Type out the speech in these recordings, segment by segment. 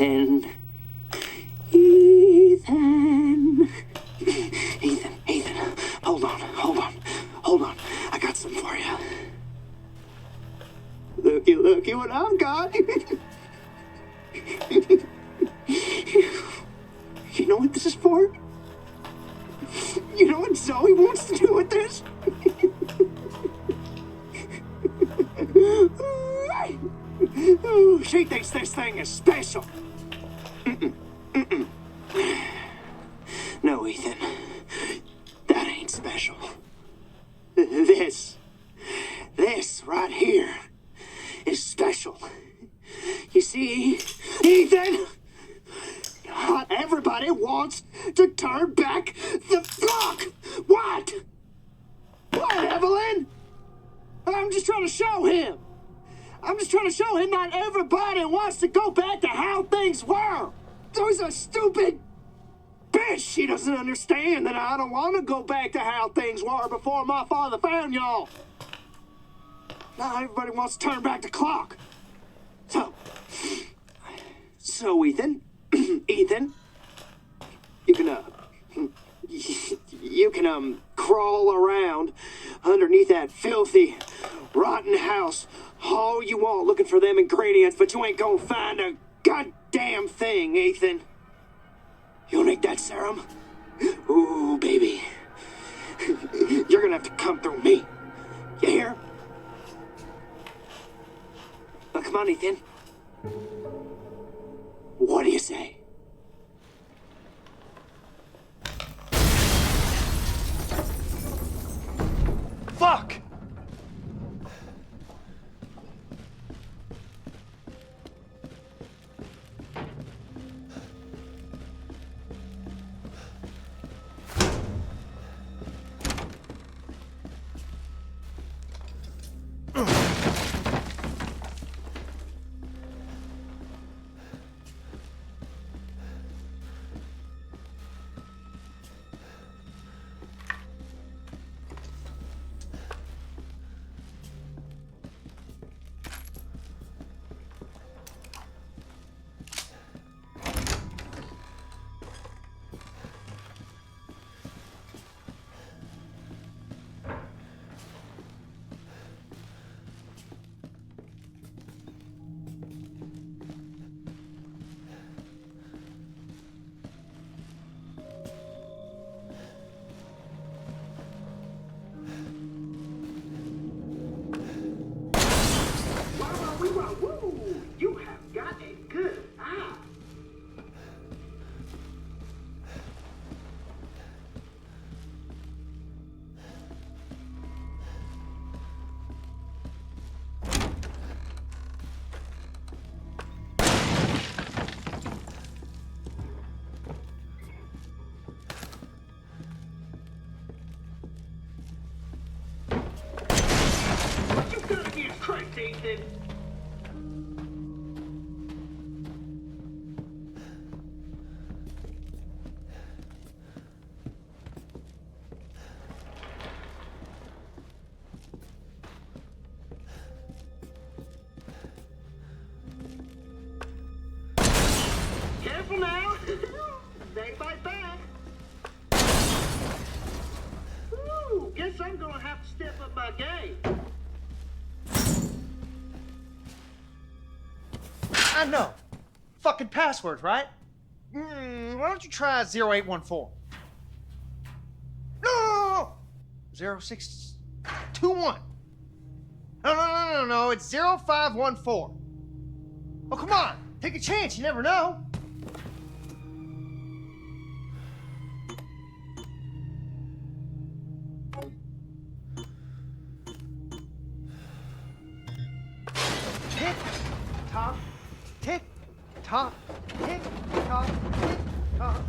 Ethan. Ethan. Ethan. Hold on. I got something for you. Looky what I've got. You know what this is for? You know what Zoe wants to do with this? She thinks this thing is special. No, Ethan. That ain't special. This right here is special. You see, Ethan, not everybody wants to turn back the clock. What? What, Evelyn? I'm just trying to show him not everybody wants to go back to how things were. Zoe's a stupid bitch. She doesn't understand that I don't want to go back to how things were before my father found y'all. Not everybody wants to turn back the clock. So Ethan, Ethan, you can crawl around underneath that filthy, rotten house all you want looking for them ingredients, but you ain't gonna find a goddamn thing, Ethan. You'll need that serum? Ooh, baby. You're gonna have to come through me. You hear? Now, come on, Ethan. What do you say? Fuck! You have got a good eye. What you gonna get, crazy, Ethan? Careful now. They bite back. Ooh, guess I'm gonna have to step up my game. I know. Fucking password, right? Why don't you try 0814? No! 0621. No. It's 0514. Oh, come on. Take a chance. You never know. Tick, tock, tick, tock, tick, tock, tick, tock.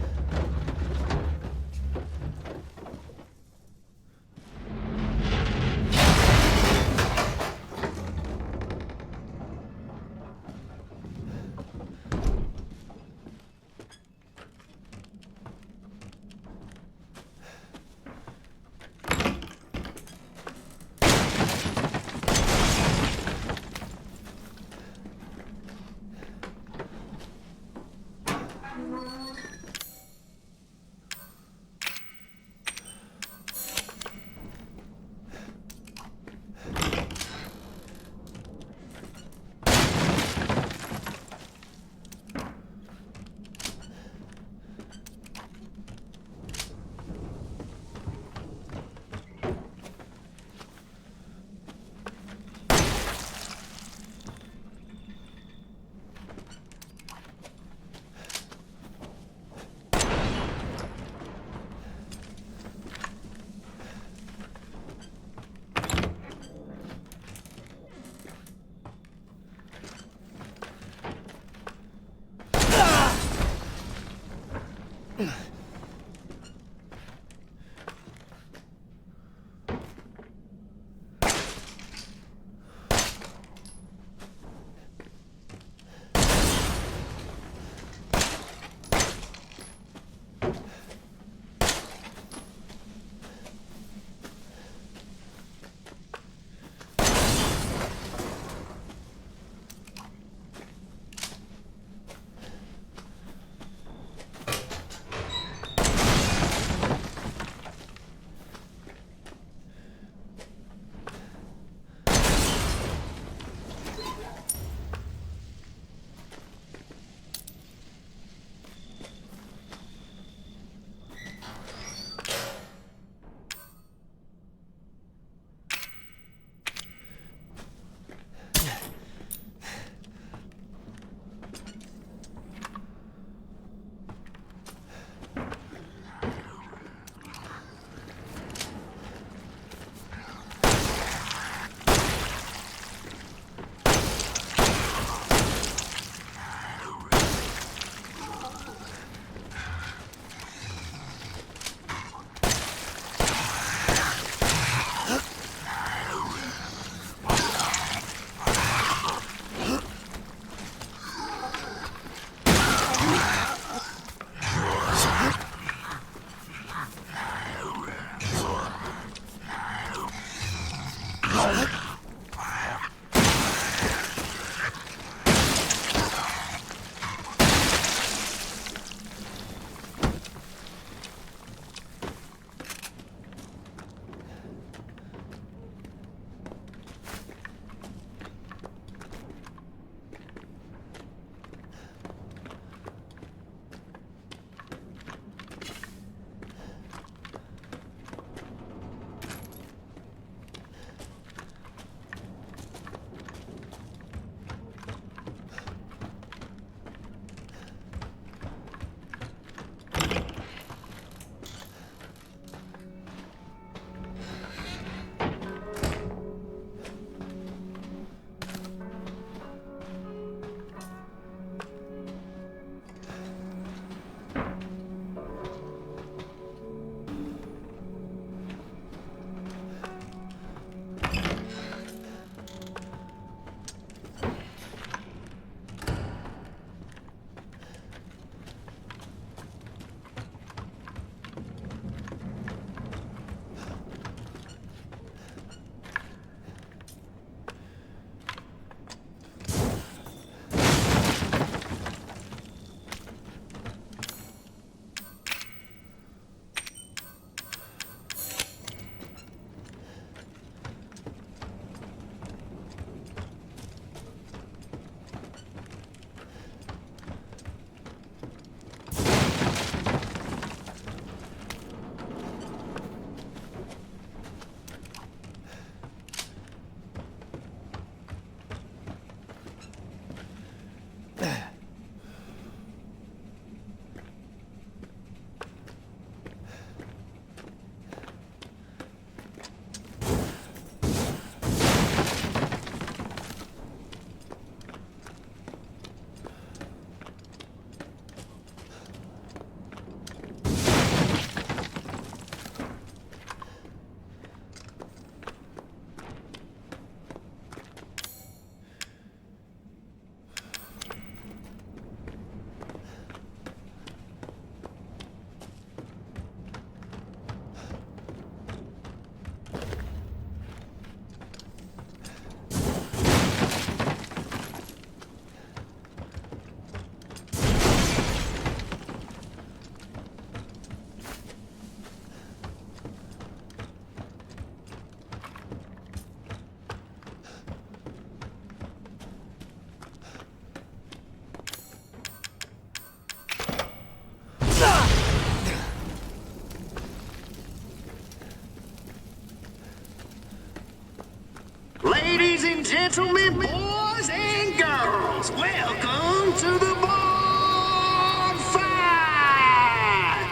Ladies and gentlemen, boys and girls, welcome to the bar fight!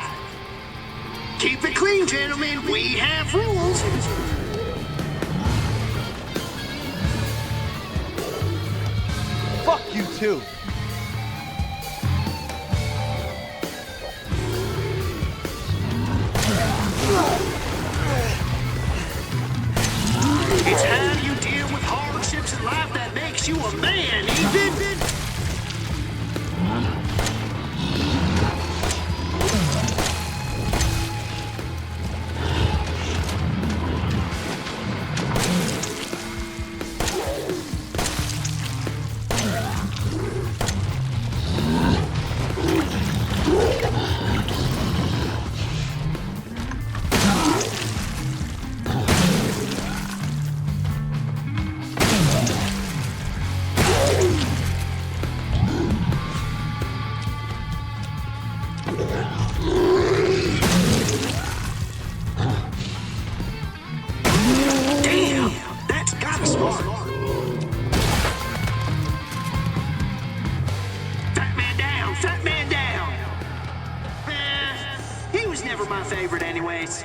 Keep it clean, gentlemen, we have rules. Fuck you too. It's how you deal with hardships in life that makes you a man, Ethan. Damn, that's gotta smart. Fat man down, fat man down. He was never my favorite anyways.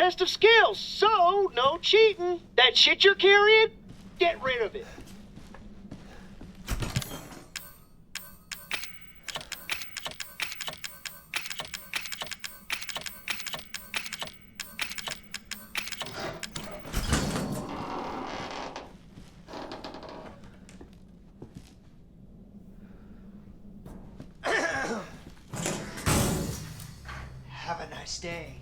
test of skills, so no cheating. That shit you're carrying, get rid of it. Have a nice day.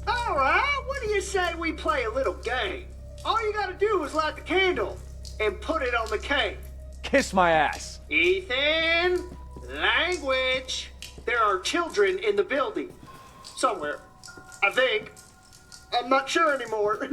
All right, what do you say we play a little game? All you gotta do is light the candle and put it on the cake. Kiss my ass. Ethan, language. There are children in the building. Somewhere. I think. I'm not sure anymore.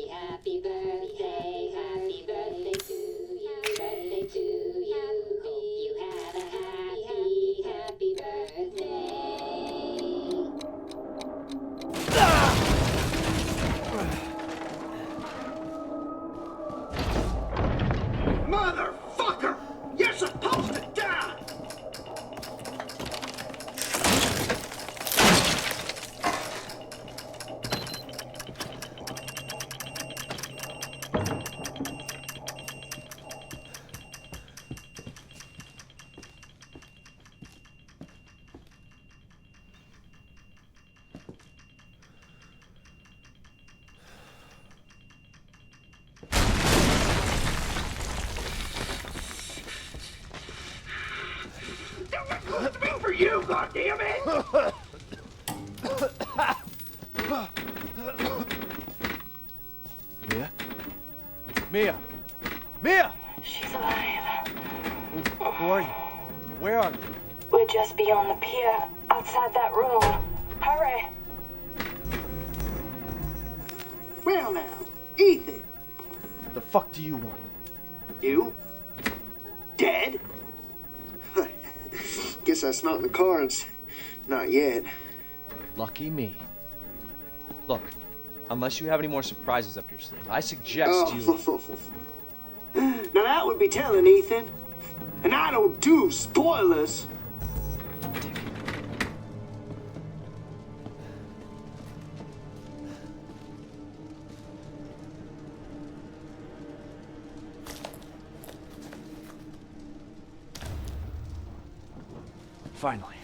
happy birthday to you, birthday to you. Hope you have a happy birthday. Motherfucker! You're supposed to die! Don't get close to me for you, goddammit! Mia? Mia! Mia! She's alive. Who are you? Where are you? We're just beyond the pier, outside that room. Hurry! Well now, Ethan, The fuck do you want? you? Dead? Guess that's not in the cards. Not yet. Lucky me. Look, unless you have any more surprises up your sleeve, I suggest you... Oh, Now that would be telling, Ethan. And I don't do spoilers. Finally.